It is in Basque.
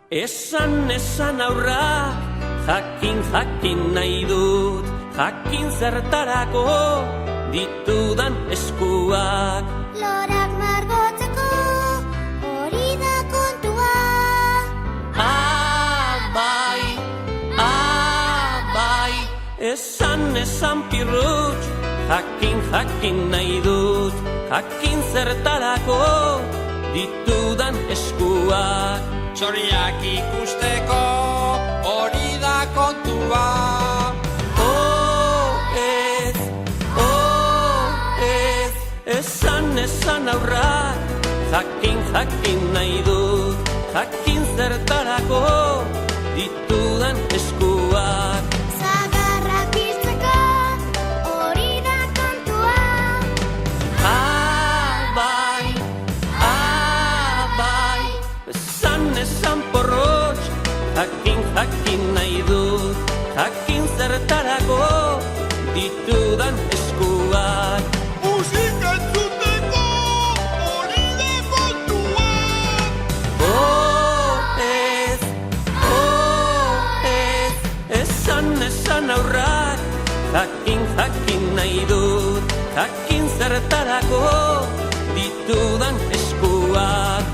Esan aurrak, jakin nahi dut, jakin zertarako ditudan eskuak. Lorak margotzeko, hori da kontua. Bai, esan pirrutx, jakin nahi dut, jakin zertarako ditudan eskuak. Txoriak ikusteko, hori da kontua. Esan aurrak, jakin nahi dut, jakin zertarako ditudan eskuak. Zagarrak biltzeko, hori da kontua. Bai, esan porrotx, jakin nahi dut, jakin zertarako ditudan eskuak. Musika entzuteko, hori da kontua. Esan aurrak, jakin nahi dut, jakin zertarako ditudan eskuak.